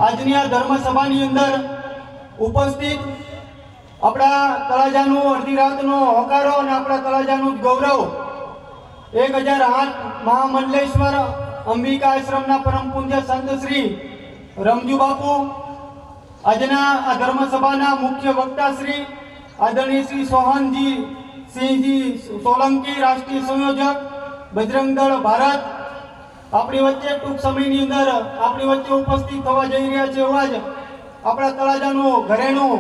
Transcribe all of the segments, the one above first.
આજની આ ધર્મસભાની અંદર ઉપસ્થિત આપણા તળાજાનું અડધી રાતનો હોકારો અને આપણા તળાજાનું ગૌરવ 1008 મહામંડલેશ્વર અંબિકા આશ્રમના પરમ પૂજ્ય સંત શ્રી રમજુ બાપુ, આજના આ ધર્મસભાના મુખ્ય વક્તા શ્રી આદરણીય શ્રી સોહનજી સિંહજી સોલંકી, રાષ્ટ્રીય સંયોજક બજરંગ દળ ભારત, આપણી વચ્ચે ટૂંક સમયની અંદર આપણી વચ્ચે ઉપસ્થિત થવા જઈ રહ્યા છે. એવા જ આપણા તળાજાનું ઘરેણું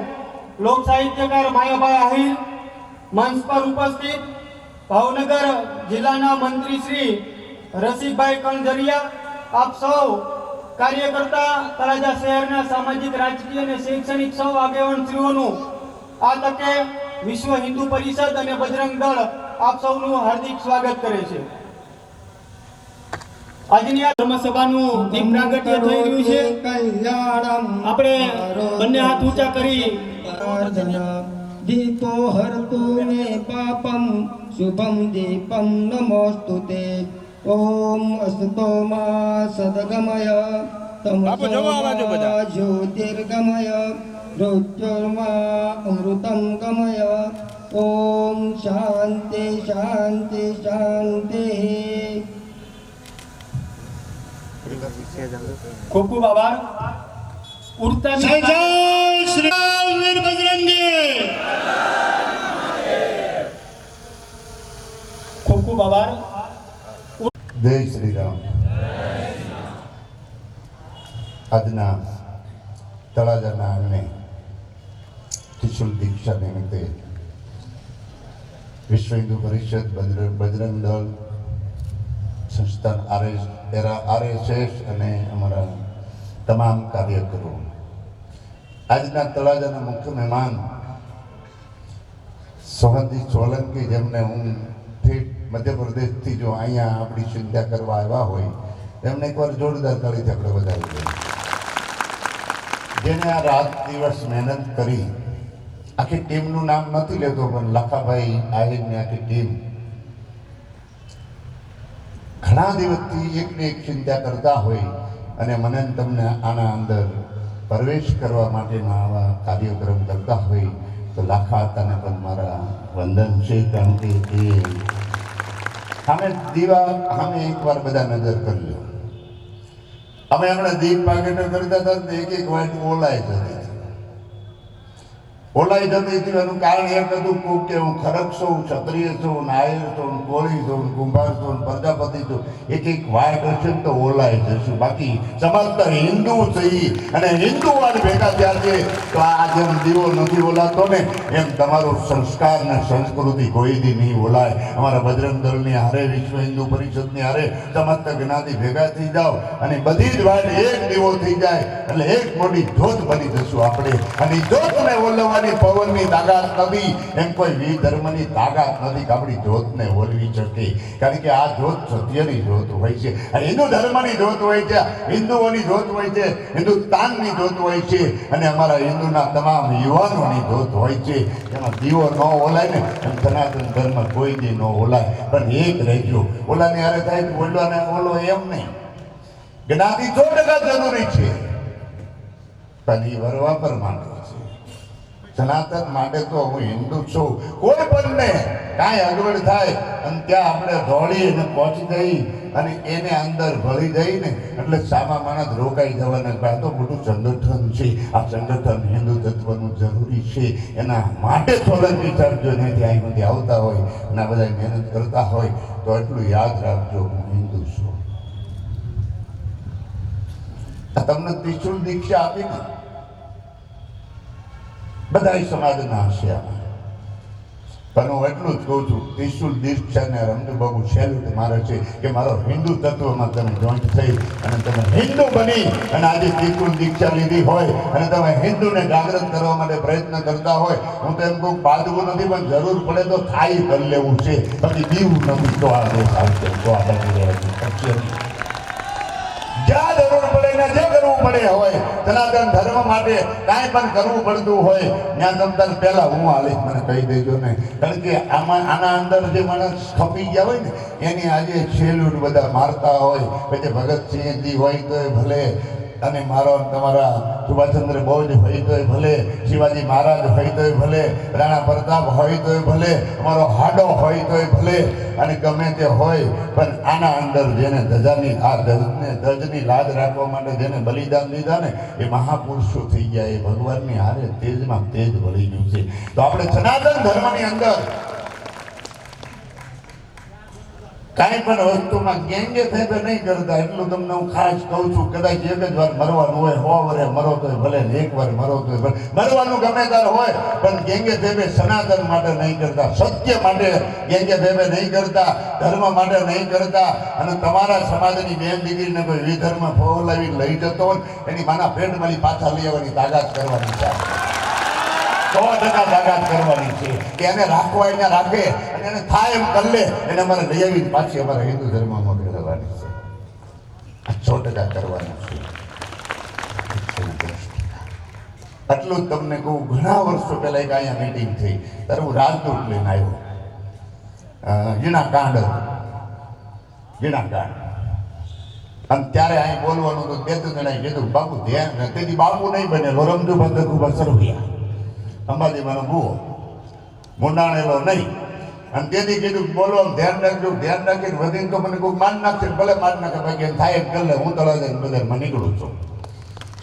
લોક સાહિત્યકાર માયાભાઈ આહિર મંચ પર ઉપસ્થિત, ભાવનગર જિલ્લાના મંત્રી શ્રી રસિકભાઈ કણઝરિયા, આપ સૌ કાર્યકર્તા, તળાજા શહેરના સામાજિક, રાજકીય અને શૈક્ષણિક સૌ આગેવાનશ્રીઓનું આ તકે વિશ્વ હિન્દુ પરિષદ અને બજરંગ દળ આપ સૌનું હાર્દિક સ્વાગત કરે છે. આજની આ ધર્મસભાનું દીપ પ્રાગટ્ય થઈ રહ્યું છે. આપણે બંને હાથ ઊંચા કરી દીપો હરતુ મે પાપમ શુભમ દીપમ નમોસ્તુતે. ઓમ અસ્તો મા સદગમય તમસોમા જ્યોતિર્ગમય મૃત્યુર્મા અમૃતમ ગમય. ઓમ શાંતિ શાંતિ શાંતિ. ખૂબ ખૂબ આભાર. ઉડતા જય જય શ્રી વીર બજરંગી. ખૂબ ખૂબ આભાર. જય શ્રી રામ. આજના તળાજાના આંગણે ત્રિશુલ દીક્ષા નિમિત્તે વિશ્વ હિન્દુ પરિષદ, બજરંગ દળ સંસ્થાન, આરએસએસ અને અમારા તમામ કાર્યકરો, આજના તળાજાના મુખ્ય મહેમાન સોહનજી સોલંકી, જેમને હું મધ્યપ્રદેશથી જો અહીંયા આપણી ચિંતા કરવા આવ્યા હોય એમને એકવાર જોરદાર તાળીથી આપણે વધારી દઈએ. જેને આ રાત દિવસ મહેનત કરી, આખી ટીમનું નામ નથી લેતો પણ લાખાભાઈ આહિરની આખી ટીમ ઘણા દિવસથી એકને એક ચિંતા કરતા હોય અને મને તમને આના અંદર પ્રવેશ કરવા માટેના આવા કાર્યક્રમ કરતા હોય તો લાખા તને પણ મારા વંદન છે. કારણ કે એ અમે અમે એકવાર બધા નજર કરી લો. અમે હમણાં દીપ પાકેટો કરતા હતા એક એક વાટ ઓલાઈ જતી હતી. એનું કારણ એક હતું કે હું ખરક છું, ક્ષત્રિય છું, નાયર છું, કોળી છું, કુંભાર છું, પ્રજાપતિ છું. એક એક વાટ હશે તો ઓલાઈ જશું. બાકી સમજતા હિન્દુ થઈ અને હિન્દુ વાળ ભેગા થયા છે તો આ જેમ દીવો નથી ઓલાતો ને એમ તમારો સંસ્કાર ને સંસ્કૃતિ કોઈ દી નહીં ઓલાય. અમારા બજરંગ દળની હારે, વિશ્વ હિન્દુ પરિષદની હારે સમસ્ત જ્ઞાતિ ભેગા થઈ જાઓ અને બધી જ વાટ એક દીવો થઈ જાય એટલે એક મોટી જ્યોત બની જશું આપણે. અને જ્યોતને ઓલવવાની પવનની તાકાત નથી, એમ કોઈ વી ધર્મની તાકાત નથી કે આપણી જ્યોતને ઓલવી શકે. કારણ કે આ જ્યોત સત્યની જ્યોત હોય છે, હિન્દુ ધર્મની જ્યોત હોય છે, હિન્દુઓની જ્યોત હોય છે, હિન્દુસ્તાનની જ્યોત હોય છે અને અમારા હિન્દુના તમામ યુવાનોની જ્યોત હોય છે. એમાં દીવો ન ઓલાય ને એમ સનાતન ધર્મ કોઈ દી ન ઓલાય. પણ એક રહેજો, ઓલાની હારે થાય તો ઓલવાને ઓલો એમ નહીં. જ્ઞાતિ 100% જરૂરી છે પણ એ વરવા પર માંડો છે. સનાતન માટે તો હું હિન્દુ છું. કોઈ પણ ને કાંઈ અગવડ થાય અને ત્યાં આપણે દોડી અને પહોંચી જઈ અને એને અંદર ભળી જઈ ને એટલે સામા માણસ રોકાઈ જવાના. આ તો મોટું સંગઠન છે. આ સંગઠન હિન્દુ તત્વનું જરૂરી છે. એના માટે સોલંકી સાહેબ જો ત્યાંથી અહીંમાંથી આવતા હોય અને આ બધા મહેનત કરતા હોય તો એટલું યાદ રાખજો, હું હિન્દુ છું. તમને ત્રિશુલ દીક્ષા આપી ને બધા સમાજના હશે. પણ હું એટલું જ કહું છું, ત્રિશુલ દીક્ષાને રમજુ બાબુ સેલ્યુટ મારે છે કે મારો હિન્દુ તત્વમાં તમે જોઈન્ટ થઈ અને તમે હિન્દુ બની અને આજે ત્રિશુલ દીક્ષા લીધી હોય અને તમે હિન્દુને જાગૃત કરવા માટે પ્રયત્ન કરતા હોય. હું તો એમ કહું બાંધવું નથી પણ જરૂર પડે તો થાઈ કરી લેવું છે, બાકી દીવું નથી તો આ દેશ આવશે તો આ બાજુ જ્યાં જરૂર પડે ને જે કરવું પડે હોય સનાતન ધર્મ માટે કાંઈ પણ કરવું પડતું હોય ત્યાં તમતાને પહેલા હું હાલીશ મને કહી દેજો ને. કારણ કે આના અંદર જે માણસ ખપી ગયા હોય ને એની આજે સેલ્યુટ બધા મારતા હોય. પછી ભગતસિંહજી હોય તો ભલે અને મારો તમારા સુભાષચંદ્ર બોઝ હોય તોય ભલે, શિવાજી મહારાજ હોય તોય ભલે, રાણા પ્રતાપ હોય તોય ભલે, અમારો હાડો હોય તોય ભલે, અને ગમે તે હોય, પણ આના અંદર જેને ધજની લાજ રાખવા માટે જેને બલિદાન દીધા ને એ મહાપુરુષો થઈ ગયા. એ ભગવાનની હારે તેજમાં તેજ વળી ગયું છે. તો આપણે સનાતન ધર્મની અંદર કાંઈ પણ વસ્તુમાં ગેંગે થઈને નહીં કરતા. એટલું તમને હું ખાસ કહું છું. કદાચ એક જ વાર મરવાનું હોય, 100 વરે મરો તોય ભલે, ને એક વાર મરો તોય ભલે, મરવાનું ગમે ત્યારે હોય, પણ ગેંગે થઈને સનાતન માટે નહીં કરતા, સત્ય માટે ગેંગે થઈને નહીં કરતા, ધર્મ માટે નહીં કરતા. અને તમારા સમાજની બેન દીકરીને કોઈ વિધર્મ ફોલાવી લઈ જતો હોય એની માના પેટમાંથી પાછા લઈ આવવાની તાકાત કરવાની છે. 100% તાકાત કરવાની છે કે એને રાખવા એને રાખે અને એને થાય એમ કરી લે, એને અમારે લઈ આવી પાછી અમારા હિન્દુ ધર્મમાં મેળવવાની છે. 100% કરવાનું છે. આટલું જ તમને કહું. ઘણા વર્ષો પહેલા એક અહીંયા મીટિંગ થઈ ત્યારે હું રાજદૂત લઈને આવ્યો. ગીણા કાંડ અને ત્યારે અહીં બોલવાનું તો 2-3 જણાએ કીધું બાપુ ધ્યાન, તેથી બાપુ નહીં બનેલો, રમજુ બંધ ખૂબ સરવૈયા અંબાજીમાંનો ભૂવો મુંડાણેલો નહીં. અને તેથી કીધું બોલો ધ્યાન રાખજો. ધ્યાન રાખીને વધીને તો મને કોઈ માન નાખશે, ભલે માન નાખે, બાકી એમ થાય કરી લે. હું તળાજા બજારમાં નીકળું છું.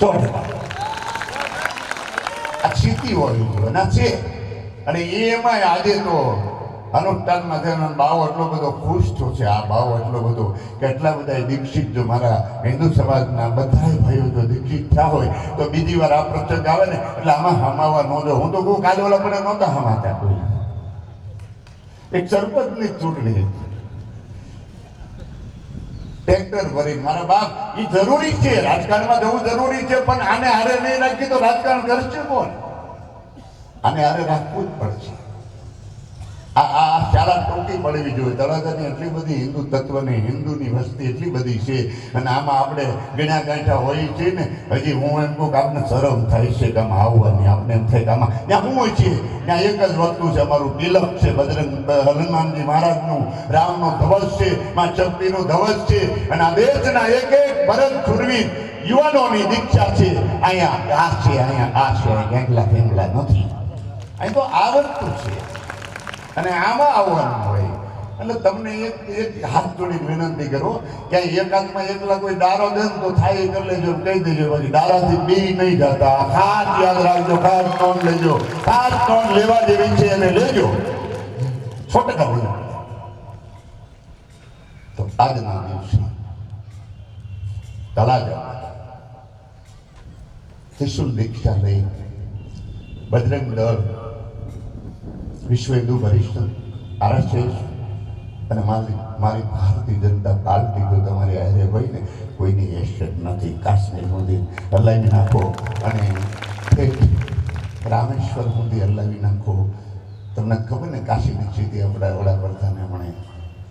100% આ સ્થિતિ હોવી જોઈએ ના છે. અને એમાં આજે તો અનુષ્ઠાનમાં થયો બાવો એટલો બધો ખુશ થયો છે. આ બાવો એટલો બધો કે એટલા બધા દીક્ષિત, જો મારા હિન્દુ સમાજના બધા ભાઈઓ જો દીક્ષિત થયા હોય તો બીજી વાર આ પ્રસંગ આવે ને એટલે આમાં હમાવા ન દો. હું તો કહું કાલે ઓલા પણ નહોતા હમાતા કોઈ. એક સરપંચની ચૂંટણી ટ્રેક્ટર ભરી મારા બાપ, એ જરૂરી છે, રાજકારણમાં જવું જરૂરી છે, પણ આને હારે નહીં રાખી તો રાજકારણ કરશે કોણ? આને હારે રાખવું જ પડશે. આ શાળા ટોકી પડવી જોઈએ. તળાજાની એટલી બધી હિન્દુ તત્વની, હિન્દુની વસ્તી એટલી બધી છે, અને આમાં આપણે ગણ્યા ગાંઠા હોય છે ને. હજી હું એમ કહું કે આપણે શરમ થાય છે કે આમાં આવવાની. આપણે એમ થાય કે આમાં ત્યાં શું હોય છે, ત્યાં એક જ વસ્તુ છે, અમારું તિલક છે, બજરંગ હનુમાનજી મહારાજનું, રામનો ધ્વજ છે, માં શક્તિનો ધ્વજ છે, અને આ દેશના એક ભરત સુરવીર યુવાનોની દીક્ષા છે. અહીંયા આ છે, અહીંયા આ છે, ગેંગલા ફેંગલા નથી. અહીં તો આ વસ્તુ છે અને આમાં આવવાનું હોય. એટલે તમને એક હાથ જોડીને વિનંતી કરો કે એકાંતમાં એકલા કોઈ દારો દે તો થાય કરી લેજો, કહી દેજો. પછી દારાથી બી નહીં જતા. ખાસ યાદ રાખજો, ખાસ નોંધ લેજો. ખાસ નોંધ લેવા જેવી છે એને લેજો. 100% લેજો. તો આજના દિવસે તળાજા ત્રિશુલ દીક્ષા લઈ બજરંગ દળ, વિશ્વ હિન્દુ પરિષદ, RSS અને મારી ભારતીય જનતા પાર્ટી જો તમારી હારે હોય ને કોઈની હેસિયત નથી. કાશ્મીર સુધી હલાવી નાખો અને રામેશ્વર સુધી હલાવી નાખો. તમને ખબર ને કાશીની સ્થિતિ આપણા વડાપ્રધાને હમણાં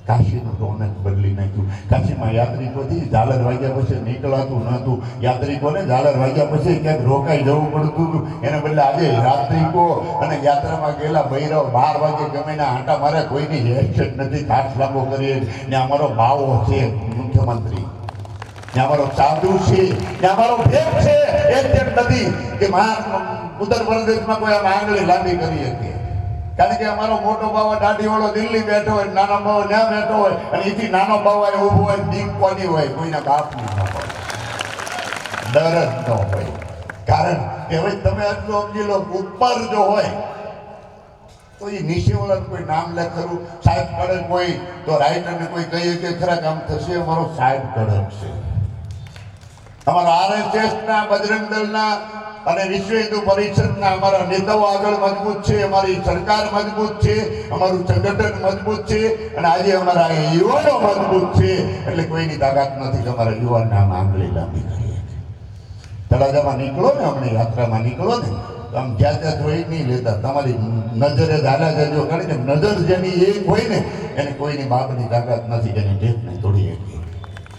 કાશીનું ટોનક બદલી નાખ્યું. કાશીમાં યાત્રિકોથી ઝાલર વાગ્યા પછી નીકળાતું નહોતું. યાત્રિકોને ઝાલર વાગ્યા પછી ક્યાંક રોકાઈ જવું પડતું હતું. એને બદલે આજે યાત્રિકો અને યાત્રામાં ગયેલા ભૈરવ 12 વાગે ગમે ના આંટા મારે, કોઈની હેસિયત નથી. કાચ લાંબો કરીએ ને અમારો બાવો છે મુખ્યમંત્રી, ને અમારો સાધુ છે, ને અમારો ભેગ છે. હેસિયત નથી કે ઉત્તર પ્રદેશમાં કોઈ આમ આંગળી લાંબી કરી શકે. કારણ કે અમારો મોટો બાવા દાઢીવાળો દિલ્હી બેઠો હોય, નાનો બાવો ત્યાં બેઠો હોય, અને એથી નાનો બાવા ઊભો હોય, દીપ કોની હોય, કોઈના બાપની ન હોય. ડર જ ન હોય. કારણ કે હવે તમે આટલું સમજી લો, ઉપર જો હોય તો એ નીચેવાળા કોઈ નામ લે ખરું. સાહેબ કડક કોઈ તો રાઇટરને કોઈ કહીએ કે ખરા કામ થશે. અમારો સાહેબ કડક છે. અમારા RSSના, બજરંગ દળના અને વિશ્વ હિન્દુ પરિષદના અમારા નેતાઓ આગળ મજબૂત છે. અમારી સરકાર મજબૂત છે. અમારું સંગઠન મજબૂત છે. અને આજે અમારા યુવાનો મજબૂત છે. એટલે કોઈની તાકાત નથી કે અમારા યુવાનના આંગળી લાંબી કરીએ. તળાજામાં નીકળો ને, હમણાં યાત્રામાં નીકળો ને, તો આમ જ્યાં ત્યાં જોઈ નહીં લેતા. તમારી નજરે ઝાલા જજો. કારણ કે નજર જેની એક હોય ને એને કોઈની બાપની તાકાત નથી કે એની ટેપ નહીં તોડી શકીએ.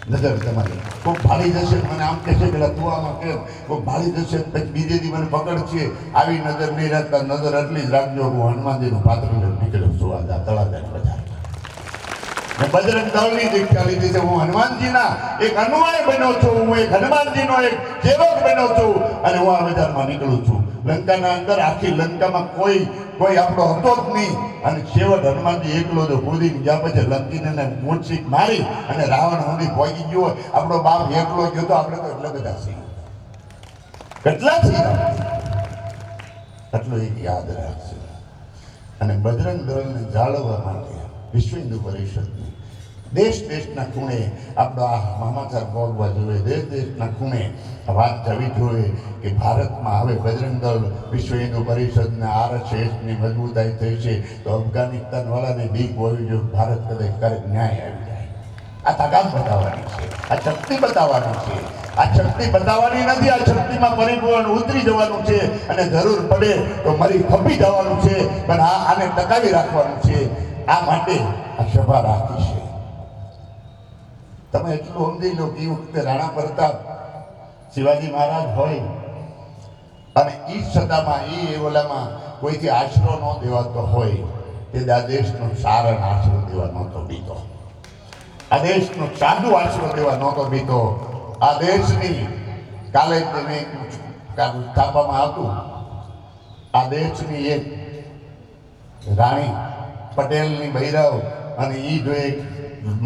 નજર તમારી કોઈ ભાળી જશે, મને આમ કહેશે પેલા તું આમાં કેમ, કોઈ ભાળી જશે પછી બીજે દી મને પકડશે. આવી નજર નહીં રાખતા. નજર એટલી જ રાખજો, હું હનુમાનજીનું પાત્ર નીકળ્યો છું આ તળાજાની બજાર. મેં બજરંગ દળની દીક્ષા લીધી છે. હું હનુમાનજીના એક અનુયાયી બન્યો છું. હું એક હનુમાનજીનો એક સેવક બન્યો છું અને હું આ બજારમાં નીકળું છું. લંકાના અંદર આખી લંકામાં કોઈ આપણો હતો જ નહીં અને છેવટ હનુમાનજી એકલો જ કૂદી ગયા. પછી લંકીને મૂર્છિક મારી અને રાવણ સુધી પહોંચી ગયો હોય. આપણો બાપ એકલો ગયો તો આપણે તો એટલા બધા છીએ. કેટલા છીએ એટલું એક યાદ રાખશે. અને બજરંગ દળને જાળવવા માટે વિશ્વ હિન્દુ પરિષદની દેશના ખૂણે આપણો આ સમાચાર પહોંચવા જોઈએ. દેશના ખૂણે વાત થવી જોઈએ કે ભારતમાં હવે બજરંગ દળ વિશ્વ હિન્દુ પરિષદના RSSની મજબૂતાઈ થઈ છે તો અફઘાનિસ્તાન વાળાને બીક હોવી જોઈએ. ભારત કદાચ ક્યારેક ન્યાય આવી જાય. આ તાકાત બતાવવાની છે, આ શક્તિ બતાવવાની છે. આ શક્તિ બતાવવાની નથી, આ શક્તિમાં પરિપૂર્ણ ઉતરી જવાનું છે અને જરૂર પડે તો મરી ખપી જવાનું છે. પણ આને ટકાવી રાખવાનું છે. આ માટે આ સભા રાખી છે. તમે એટલું સમજી લો કે એ વખતે રાણા પ્રતાપ શિવાજી મહારાજ હોય અને એ સદામાં એ ઓલામાં કોઈથી આશરો ન દેવાતો હોય તે આ દેશનો સારણ આશરો દેવા નહોતો બીતો. આ દેશનો સાદું આશરો દેવા નહોતો બીતો. આ દેશની કાલે તેને સ્થાપવામાં હતું. આ દેશની એક રાણી પટેલની બૈરાવ અને એ જો એક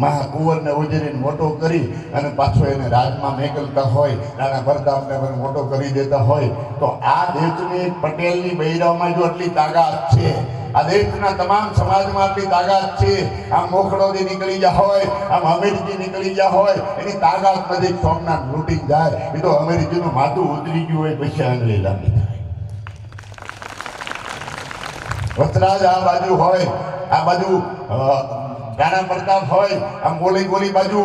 મહાકુંવરને ઉજરીને મોટો કરી અને પાછો એને રાજમાં મેકલતા હોય, રાણા પ્રતાપને પણ મોટો કરી દેતા હોય તો આ દેશની એક પટેલની બૈરાવમાં જો આટલી તાકાત છે, આ દેશના તમામ સમાજમાં આટલી તાકાત છે. આમ મોખડોથી નીકળી ગયા હોય, આમ અમેરિકી નીકળી ગયા હોય, એની તાકાત નથી. સોમનાથ લૂંટી જાય એ તો અમેરિકીનું માથું ઉતરી ગયું હોય પછી આંગળી લાંબી થાય. વસ્ત્રાજ આ બાજુ હોય, આ બાજુ રાણા પ્રતાપ હોય, આમ ગોલી બાજુ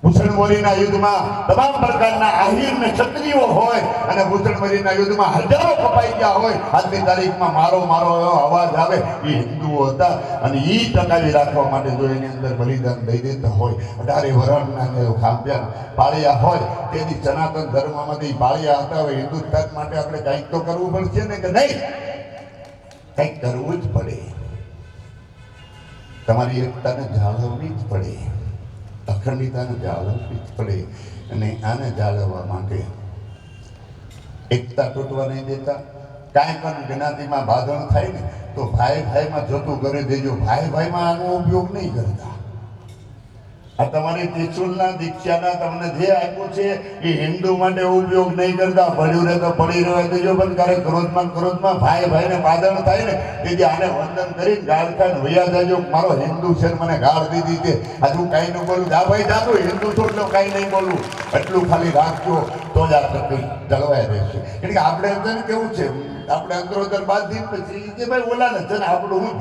ભૂષણમોરીના યુદ્ધમાં તમામ પ્રકારના આહિર ને ક્ષત્રિયો હોય અને ભૂષણમોરીના યુદ્ધમાં હજારો કપાઈ ગયા હોય. આજની તારીખમાં મારો એવો અવાજ આવે એ હિન્દુઓ હતા અને એ ટકાવી રાખવા માટે જો એની અંદર બલિદાન દઈ દેતા હોય, 18 વર્ષના ખાંભ્યા પાળિયા હોય, તેથી સનાતન ધર્મમાંથી પાળિયા હતા. હવે હિન્દુસ્તાન માટે આપણે કંઈક તો કરવું પડશે ને કે નહીં? કંઈક કરવું જ પડે. તમારી એકતાને જાળવવી જ પડે, અખંડિતાને જાળવવી જ પડે. અને આને જાળવવા માટે એકતા તૂટવા નહીં દેતા. કાંઈ પણ જ્ઞાતિમાં બાંધણ થાય ને તો ભાઈમાં જતું કરી દેજો. ભાઈમાં આનો ઉપયોગ નહીં કરતા. આ તમારી ત્રિશુલના દીક્ષાના તમને જે આપ્યું છે એ હિન્દુ માટે ઉપયોગ નહીં કરતા. પડ્યું રહે તો પડી રહેવા દેજો. પણ ક્યારેક ક્રોધમાં ભાઈને બાંધણ થાય ને તેથી આને વંદન કરીને ગાળ ખાઈને વૈયા જાજો. મારો હિન્દુ છે મને ગાળ દીધી છે, હજુ કાંઈ ન બોલું. જા ભાઈ જાતું હિન્દુ છો એટલે કાંઈ નહીં બોલું, એટલું ખાલી રાખજો તો જ આ તકલીફ જળવાઈ રહેશે. એટલે કે આપણે અંદર કેવું છે, આપણે અંદરોદર બાંધી પછી કે ભાઈ ઓલા ને છે ને આપણું હું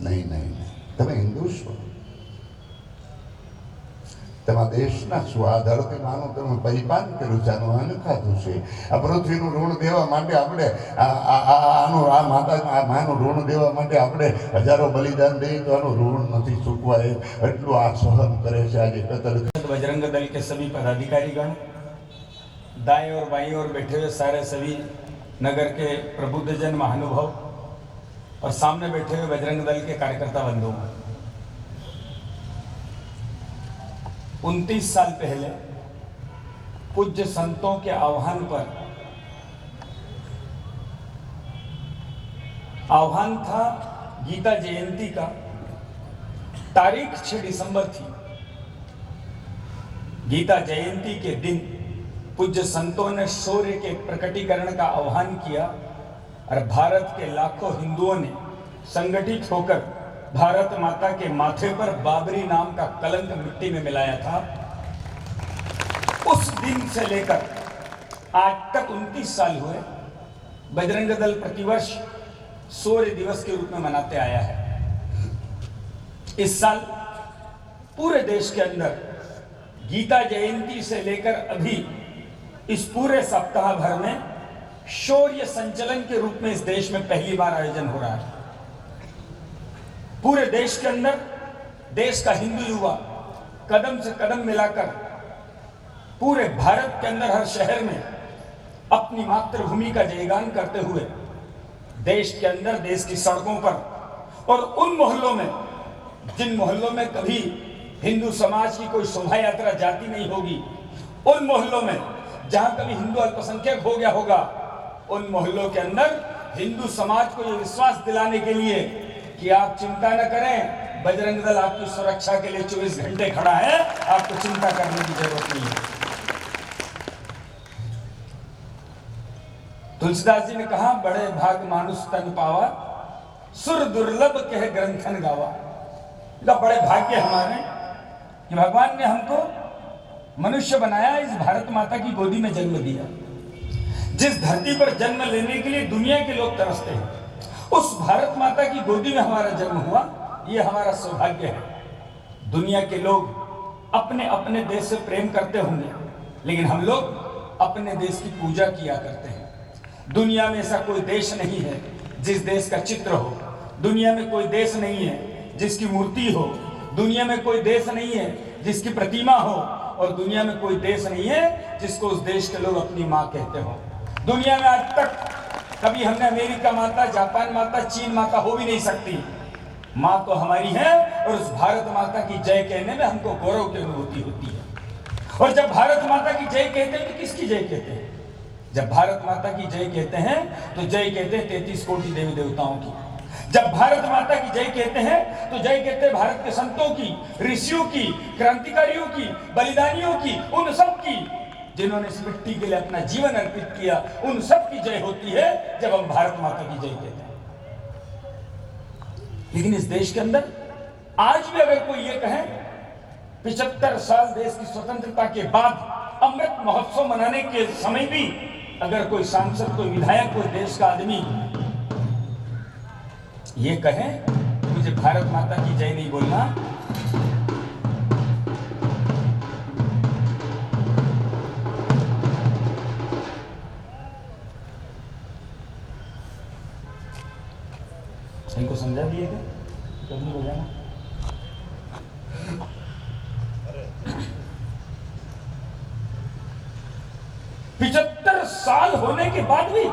નહીં. તમે હિન્દુ છો, તમારા દેશના શું આધારથી માનું તમે પરિપાન કર્યું છે, આનું અન્ન ખાધું છે. આ પૃથ્વીનું ઋણ દેવા માટે આપણે માનું ઋણ દેવા માટે આપણે હજારો બલિદાન દઈએ તો આનું ઋણ નથી ચૂકવાય. એટલું આ સહન કરે છે. આજે કતલ बजरंग दल के सभी पदाधिकारीगण, दाएं और बाएं और बैठे हुए सारे सभी नगर के प्रबुद्धजन महानुभाव और सामने बैठे हुए बजरंग दल के कार्यकर्ता बंधु, 29 साल पहले पूज्य संतों के आह्वान पर आह्वान था गीता जयंती का। तारीख 6 दिसंबर थी। गीता जयंती के दिन पूज्य संतों ने शौर्य के प्रकटीकरण का आह्वान किया और भारत के लाखों हिंदुओं ने संगठित होकर भारत माता के माथे पर बाबरी नाम का कलंक मिट्टी में मिलाया था। उस दिन से लेकर आज तक 29 साल हुए। बजरंग दल प्रतिवर्ष शौर्य दिवस के रूप में मनाते आया है। इस साल पूरे देश के अंदर गीता जयंती से लेकर अभी इस पूरे सप्ताह भर में शौर्य संचलन के रूप में इस देश में पहली बार आयोजन हो रहा है। पूरे देश के अंदर देश का हिंदू युवा कदम से कदम मिलाकर पूरे भारत के अंदर हर शहर में अपनी मातृभूमि का जयगान करते हुए देश के अंदर देश की सड़कों पर और उन मोहल्लों में, जिन मोहल्लों में कभी हिंदू समाज की कोई शोभा यात्रा जाती नहीं होगी, उन मोहल्लों में जहां कभी हिंदू अल्पसंख्यक हो गया होगा, उन मोहल्लों के अंदर हिंदू समाज को यह विश्वास दिलाने के लिए कि आप चिंता न करें, बजरंग दल आपकी सुरक्षा के लिए 24 घंटे खड़ा है, आपको चिंता करने की जरूरत नहीं है। तुलसीदास जी ने कहा, बड़े भाग मानुष तन पावा, सुर दुर्लभ कह ग्रंथन गावा। बड़े भाग्य हमारे कि भगवान ने हमको मनुष्य बनाया, इस भारत माता की गोदी में जन्म दिया। जिस धरती पर जन्म लेने के लिए दुनिया के लोग तरसते हैं, उस भारत माता की गोदी में हमारा जन्म हुआ, ये हमारा सौभाग्य है। दुनिया के लोग अपने अपने देश से प्रेम करते होंगे, लेकिन हम लोग अपने देश की पूजा किया करते हैं। दुनिया में ऐसा कोई देश नहीं है जिस देश का चित्र हो, दुनिया में कोई देश नहीं है जिसकी मूर्ति हो, दुनिया में कोई देश नहीं है जिसकी प्रतिमा हो, और दुनिया में कोई देश नहीं है जिसको उस देश के लोग अपनी माँ कहते हो। दुनिया में आज तक कभी हमने अमेरिका माता, जापान माता, चीन माता हो भी नहीं सकती। माँ तो हमारी है, और उस भारत माता की जय कहने में हमको गौरव की अनुभूति होती है। और जब भारत माता की जय कहते हैं तो किसकी जय कहते हैं? जब भारत माता की जय कहते हैं तो जय कहते हैं 33 कोटि देवी देवताओं की। जब भारत माता की जय कहते हैं तो जय कहते हैं भारत के संतों की, ऋषियों की, क्रांतिकारियों की, बलिदानियों की, उन सब की जिन्होंने इस मिट्टी के लिए अपना जीवन अर्पित किया, उन सब की जय होती है जब हम भारत माता की जय कहते हैं। लेकिन इस देश के अंदर आज भी अगर कोई ये कहे 75 साल देश की स्वतंत्रता के बाद अमृत महोत्सव मनाने के समय भी अगर कोई सांसद, कोई विधायक, कोई देश का आदमी ये कहे मुझे भारत माता की जय नहीं बोलना, इनको समझा दिए थे कभी हो जाना। 75 साल होने के बाद भी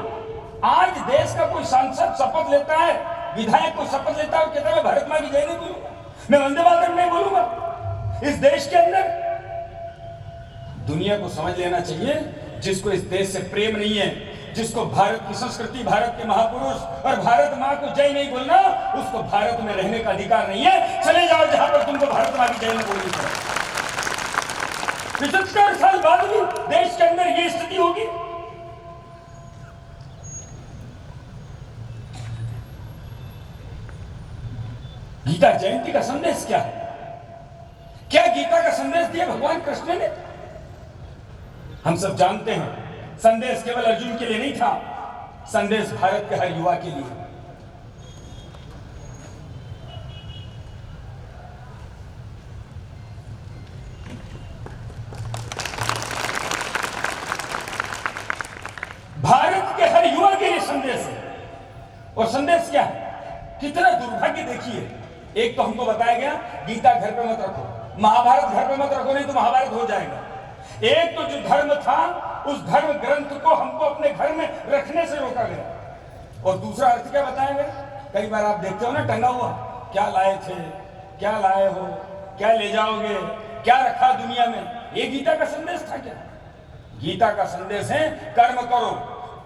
आज देश का कोई सांसद शपथ लेता है, विधायक को शपथ लेता है और कहता है मैं भारत मां की जय नहीं बोलूंगा, मैं वंदे मातरम नहीं बोलूंगा। इस देश के अंदर दुनिया को समझ लेना चाहिए, जिसको इस देश से प्रेम नहीं है, जिसको भारत की संस्कृति, भारत के महापुरुष और भारत मां को जय नहीं बोलना, उसको भारत में रहने का अधिकार नहीं है। चले जाओ जहां पर तुमको भारत मां की जय नहीं बोलनी चाहिए। 75 साल बाद भी देश के अंदर ये स्थिति होगी। गीता जयंती का संदेश क्या है? क्या गीता का संदेश दिया भगवान कृष्ण ने? हम सब जानते हैं संदेश केवल अर्जुन के लिए नहीं था, संदेश भारत के हर युवा के लिए। भारत के हर युवा के लिए संदेश है। और संदेश क्या है? कितना दुर्भाग्य देखिए, एक तो हमको बताया गया गीता घर पे मत रखो, महाभारत घर पे मत रखो, नहीं तो महाभारत हो जाएगा। एक तो जो धर्म था उस धर्म ग्रंथ को हमको अपने घर में रखने से रोका गया। और दूसरा अर्थ क्या बताया गया? कई बार आप देखते हो ना टंगा हुआ, क्या लाए थे, क्या लाए हो, क्या ले जाओगे, क्या रखा दुनिया में, ये गीता का संदेश था क्या? गीता का संदेश है कर्म करो,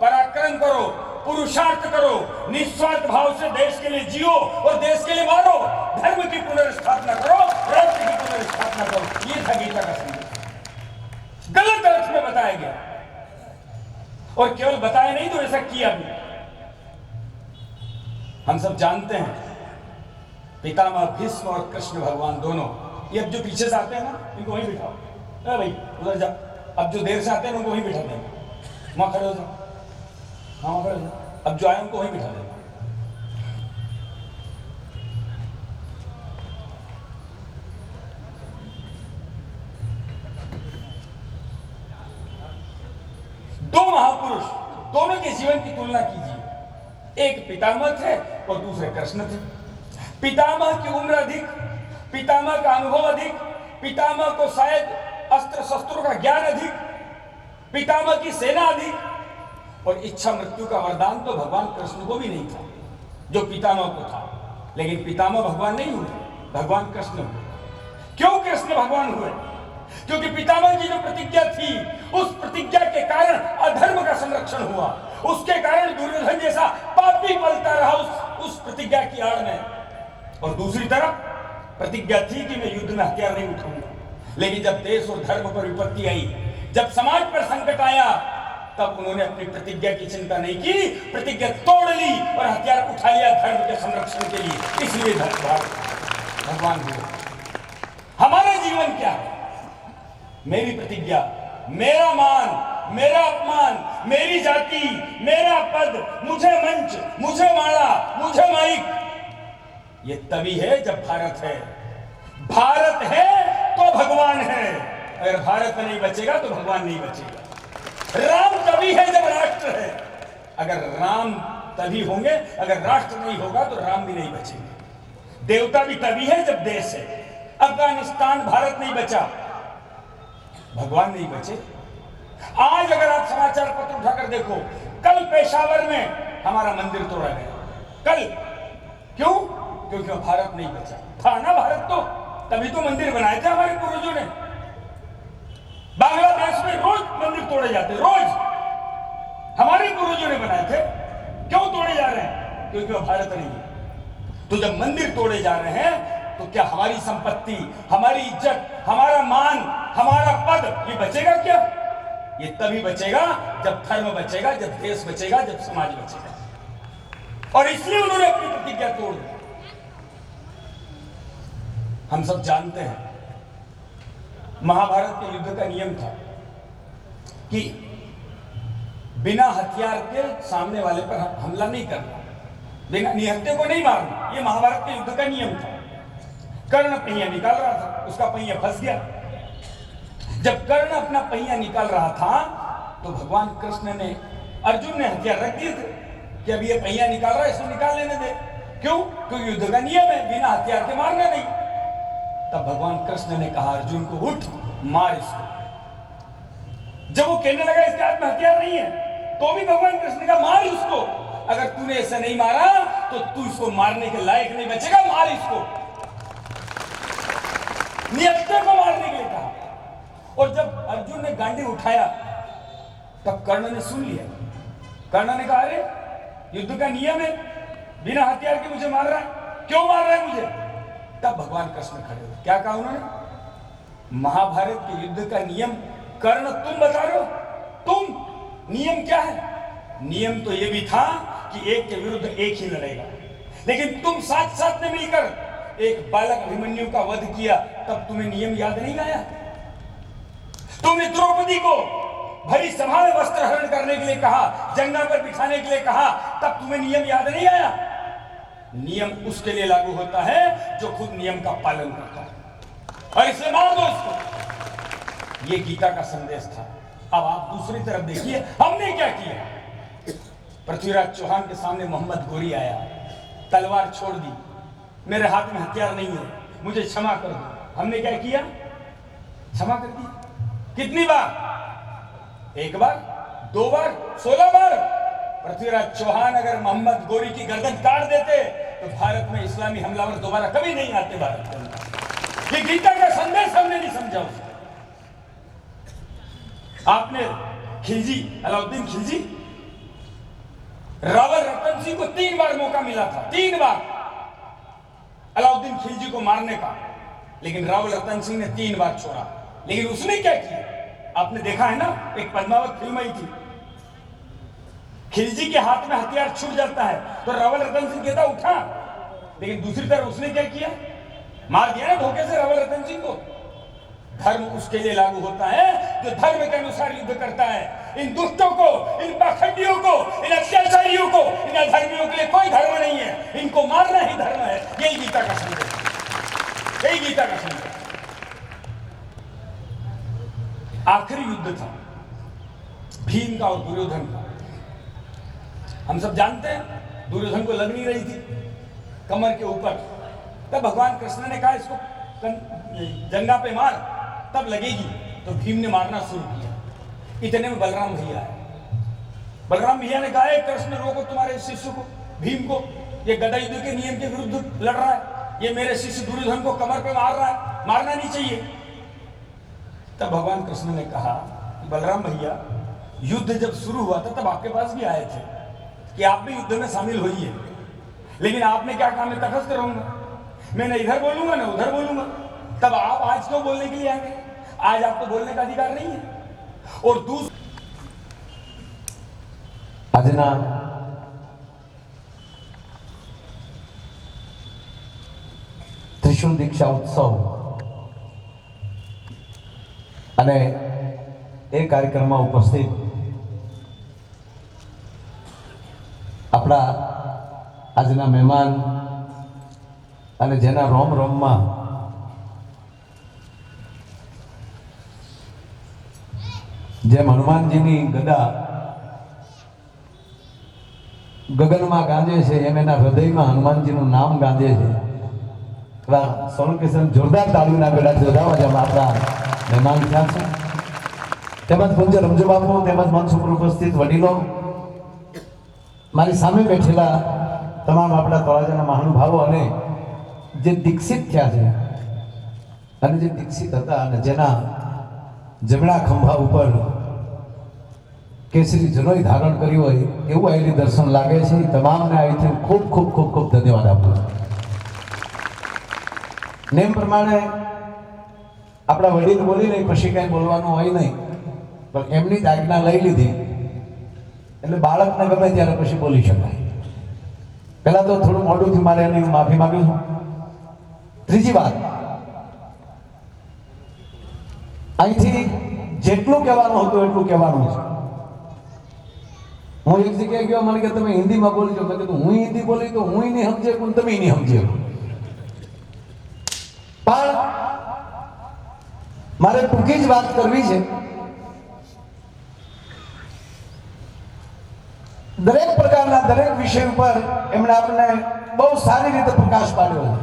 पराक्रम करो, पुरुषार्थ करो, निस्वार्थ भाव से देश के लिए जियो और देश के लिए मारो, धर्म की पुनर्स्थापना करो, राष्ट्र की पुनर्स्थापना करो। ये था गीता का संदेश। गलत अर्थ में बताया गया, और केवल बताया नहीं तो ऐसा किया भी। हम सब जानते हैं पितामह भीष्म और कृष्ण भगवान दोनों, ये अब जो पीछे से आते हैं ना, इनको वहीं बिठाओ। अरे भाई उधर जा, अब जो देर से आते हैं उनको वहीं बिठा देंगे, वहां खड़े हो जाओ, हाँ खड़े हो जाओ, अब जो आए उनको वहीं बिठा देंगे। दो महापुरुष, दोनों के जीवन की तुलना कीजिए। एक पितामह थे और दूसरे कृष्ण थे। पितामह की उम्र अधिक, पितामह का अनुभव अधिक, पितामह को शायद अस्त्र शस्त्रों का ज्ञान अधिक, पितामह की सेना अधिक, और इच्छा मृत्यु का वरदान तो भगवान कृष्ण को भी नहीं था जो पितामह को था। लेकिन पितामह भगवान नहीं हुए, भगवान कृष्ण हुए। क्यों कृष्ण भगवान हुए? क्योंकि पितामह की जो प्रतिज्ञा थी, उस प्रतिज्ञा के कारण अधर्म का संरक्षण हुआ, उसके कारण दुर्योधन जैसा पापी पलता रहा उस प्रतिज्ञा की आड़ में। और दूसरी तरफ प्रतिज्ञा थी कि मैं युद्ध में हथियार नहीं उठाऊंगा, लेकिन जब देश और धर्म पर विपत्ति आई, जब समाज पर संकट आया, तब उन्होंने अपनी प्रतिज्ञा की चिंता नहीं की, प्रतिज्ञा तोड़ ली और हथियार उठा लिया धर्म के संरक्षण के लिए। इसलिए भगवान हुए। हमारा जीवन क्या है? मेरी प्रतिज्ञा, मेरा मान, मेरा अपमान, मेरी जाति, मेरा पद, मुझे मंच, मुझे माला, मुझे माइक, ये तभी है जब भारत है। भारत है तो भगवान है, अगर भारत नहीं बचेगा तो भगवान नहीं बचेगा। राम तभी है जब राष्ट्र है, अगर राम तभी होंगे, अगर राष्ट्र नहीं होगा तो राम भी नहीं बचेंगे। देवता भी तभी है जब देश है। अफगानिस्तान, भारत नहीं बचा, भगवान नहीं बचे। आज अगर आप समाचार पत्र उठाकर देखो, कल पेशावर में हमारा मंदिर तोड़ा गया, कल। क्यों? क्योंकि भारत नहीं बचा था ना। भारत तो तभी तो मंदिर बनाए थे हमारे पूर्वजों ने। बांग्लादेश में रोज मंदिर तोड़े जाते, रोज हमारे पूर्वजों ने बनाए थे। क्यों तोड़े जा रहे हैं? क्योंकि वो भारत नहीं है। तो जब मंदिर तोड़े जा रहे हैं तो क्या हमारी संपत्ति, हमारी इज्जत, हमारा मान, हमारा पद, ये बचेगा क्या? ये तभी बचेगा जब धर्म बचेगा, जब देश बचेगा, जब समाज बचेगा। और इसलिए उन्होंने अपनी प्रतिज्ञा तोड़ दी। हम सब जानते हैं महाभारत के युद्ध का नियम था कि बिना हथियार के सामने वाले पर हमला नहीं करना, बिना निहत्थे को नहीं मारना। ये महाभारत के युद्ध का नियम था। कर्ण पहिया निकाल रहा था, उसका पहिया फंस गया। जब कर्ण अपना पहिया निकाल रहा था तो भगवान कृष्ण ने, अर्जुन ने हथियार रख दिए थे कि अब ये पहिया निकाल रहा है, इसको निकाल लेने दे। क्यों? क्योंकि युद्ध का नियम है, बिना हथियार के मारना नहीं। तब भगवान कृष्ण ने कहा अर्जुन को, उठ, मार इसको। जब वो कहने लगा इसके हाथ में हथियार नहीं है, तो भी भगवान कृष्ण ने कहा मार उसको। अगर तूने ऐसा नहीं मारा तो तू इसको मारने के लायक नहीं बचेगा, मार इसको। निहत्थे को मारने के लिए कहा। और जब अर्जुन ने गांडी उठाया तब कर्ण ने सुन लिया। कर्ण ने कहा, अरे युद्ध का नियम है, बिना हथियार के मुझे मार रहा है, क्यों मार रहा है मुझे? तब भगवान कृष्ण खड़े हुए। क्या कहा उन्होंने? महाभारत के युद्ध का नियम कर्ण तुम बता रहे हो? तुम? नियम क्या है? नियम तो यह भी था कि एक के विरुद्ध एक ही लड़ेगा, लेकिन तुम साथ साथ में मिलकर एक बालक अभिमन्यु का वध किया, तब तुम्हें नियम याद नहीं आया? तुमने द्रौपदी को भरी सभा में वस्त्र हरण करने के लिए कहा, जंगा पर बिठाने के लिए कहा, तब तुम्हें नियम याद नहीं आया? नियम उसके लिए लागू होता है जो खुद नियम का पालन करता है, और इसलिए मार दो उसको। ये गीता का संदेश था। अब आप दूसरी तरफ देखिए हमने क्या किया। पृथ्वीराज चौहान के सामने मोहम्मद गोरी आया, तलवार छोड़ दी, मेरे हाथ में हथियार नहीं है, मुझे क्षमा कर दो। हमने क्या किया? क्षमा कर दी। कितनी बार? एक बार, दो बार, 16 बार। पृथ्वीराज चौहान अगर मोहम्मद गोरी की गर्दन काट देते तो भारत में इस्लामी हमलावर दोबारा कभी नहीं आते भारत के अंदर। ये गीता का संदेश हमने नहीं समझा उसको। आपने खिलजी, अलाउद्दीन खिलजी, रावल रतन सिंह को 3 बार मौका मिला था, 3 बार अलाउद्दीन खिलजी को मारने का, लेकिन रावल रतन सिंह ने 3 बार छोड़ा। लेकिन उसने क्या किया? आपने देखा है ना, एक पद्मावत फिल्म आई थी, खिलजी के हाथ में हथियार छूट जाता है तो रावल रतन सिंह कहता उठा, लेकिन दूसरी तरफ उसने क्या किया? मार दिया ना धोखे से रावल रतन सिंह को। धर्म उसके लिए लागू होता है जो धर्म के अनुसार युद्ध करता है। इन दुष्टों को, इन पाखंडियों को, इन अत्याचारियों को, इन अधर्मियों के लिए कोई धर्म नहीं है, इनको मारना ही धर्म है। यही गीता का संदेश, यही गीता का संदेश। आखिरी युद्ध था भीम का और दुर्योधन का। हम सब जानते हैं दुर्योधन को लग नहीं रही थी कमर के ऊपर, तब भगवान कृष्ण ने कहा इसको जंगा पे मार, तब लगेगी। तो भीम ने मारना शुरू किया। इतने में बलराम भैया आए। बलराम भैया ने कहा कृष्ण रोको तुम्हारे शिष्य को, भीम को। ये गदा युद्ध के नियम के विरुद्ध लड़ रहा है, ये मेरे शिष्य दुर्योधन को कमर पे मार रहा है, मारना नहीं चाहिए। तब भगवान कृष्ण ने कहा, बलराम भैया, युद्ध जब शुरू हुआ था तब आपके पास भी आए थे कि आप भी युद्ध में शामिल होइए, लेकिन आपने क्या कहा, मैं तटस्थ रहूंगा, मैं न इधर बोलूंगा न उधर बोलूंगा। तब आप आज क्यों बोलने के लिए आए? आज आपको बोलने का अधिकार नहीं है। और दूसरा, આજના ત્રિશુલ દીક્ષા ઉત્સવ અને એ કાર્યક્રમમાં ઉપસ્થિત આપણા આજના મહેમાન અને જેના રોમ રોમમાં જેમ હનુમાનજીની ગદા ગગનમાં ગાંજે છે એમ એના હૃદયમાં હનુમાનજીનું નામ ગાંજે છે। સોલંકી સર જોરદાર તાળીઓના ગળા જોડાવા જેમાં આપણા મહેમાન થયા છે, તેમજ પૂજ્ય રમજુ બાપુ તેમજ મંચ ઉપર ઉપસ્થિત વડીલો, મારી સામે બેઠેલા તમામ આપણા તળાજાના મહાનુભાવો અને જે દીક્ષિત થયા છે અને જે દીક્ષિત હતા અને જેના જમણા ખંભા ઉપર કેસરી જનોઈ ધારણ કર્યું હોય એવું આયેલી દર્શન લાગે છે। તમામને અહીંથી ખૂબ ખૂબ ખૂબ ખૂબ ધન્યવાદ આપું છું। નેમ પ્રમાણે આપણા વડીલ બોલી નહીં, પછી કાંઈ બોલવાનું હોય નહીં, પણ એમની જ આજ્ઞા લઈ લીધી એટલે બાળકને ગમે ત્યારે પછી બોલી શકાય। પહેલા તો થોડું મોડુંથી મારે એની હું માફી માંગુ છું। ત્રીજી વાત, અહીંથી જેટલું કહેવાનું હતું એટલું કહેવાનું છે। હું એક જગ્યાએ ગયો, મને કે તમે હિન્દીમાં બોલજો, મેં કીધું હું હિન્દી બોલી તો હું નહીં સમજે પણ તમે નહીં સમજે, પણ મારે ટૂંકી જ વાત કરવી છે। દરેક પ્રકારના દરેક વિષય ઉપર એમણે આપણને બહુ સારી રીતે પ્રકાશ પાડ્યો છે।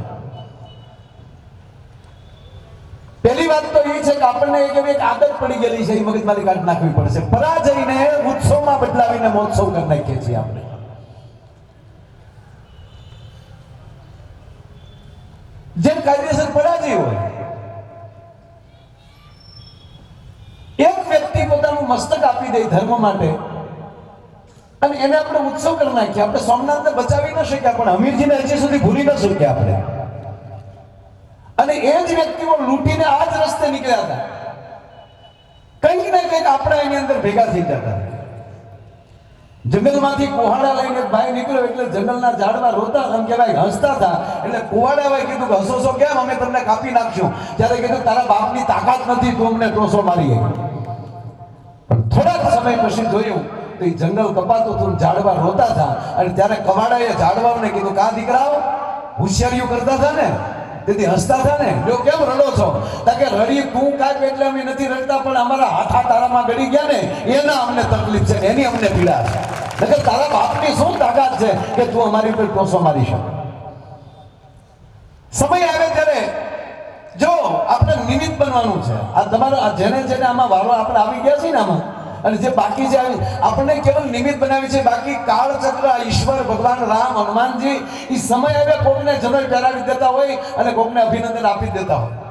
પહેલી વાત તો એ છે કે આપણને એક આદત પડી ગયેલી છે, એ મગજમાંથી કાઢી નાખવી પડશે। પરાજયને ઉત્સવમાં બદલાવીને મહોત્સવ કરી નાખીએ છીએ આપણે। જેમ કાયદેસર પરાજય હોય, એક વ્યક્તિ પોતાનું મસ્તક આપી દે ધર્મ માટે અને એને આપણે ઉત્સવ કરી નાખીએ। આપણે સોમનાથને બચાવી ન શક્યા પણ હમીરજીને હજી સુધી ભૂલી ન શક્યા આપણે, અને એ જ વ્યક્તિઓ લૂંટીને આ જ રસ્તે નીકળ્યા હતા। કંઈક ને કંઈક આપણે એની અંદર ભેગા થઈ જતા। જંગલમાંથી કુહાડા લઈને ભાઈ નીકળ્યો એટલે જંગલના ઝાડમાં રોતા હતા, કે ભાઈ હસતા હતા, એટલે કુહાડા ભાઈ કીધું કે હસો છો કેમ, અમે તમને કાપી નાખશું। ત્યારે કીધું તારા બાપની તાકાત નથી, તું અમને ટોસો મારી। પણ થોડાક સમય પછી જોયું તો એ જંગલ કપાતું હતું, ઝાડવા રોતા હતા, અને ત્યારે કવાડાએ ઝાડવાઓને કીધું કા દીકરાઓ હોશિયારીઓ કરતા હતા ને તેથી હસતા હતા ને, જો કેમ રડો છો? તાકે રડી તું કાંઈક એટલે અમે નથી રડતા, પણ અમારા હાથા તારામાં ગળી ગયા ને એના અમને તકલીફ છે, એની અમને પીડા છે। નકર તારા બાપની શું તાકાત છે કે તું અમારી ઉપર ટોસો મારી શકે? સમય આવે ત્યારે જો આપણે નિમિત્ત બનવાનું છે। આ તમારો આ જેને જેને આમાં વારો આપણે આવી ગયા છે ને આમાં, અને જે બાકી છે આપણને કેવલ નિમિત્ત બનાવી છે, બાકી કાળચક્ર ઈશ્વર ભગવાન રામ હનુમાનજી એ સમય આવે કોકને જનોઈ પહેરાવી દેતા હોય અને કોકને અભિનંદન આપી દેતા હોય।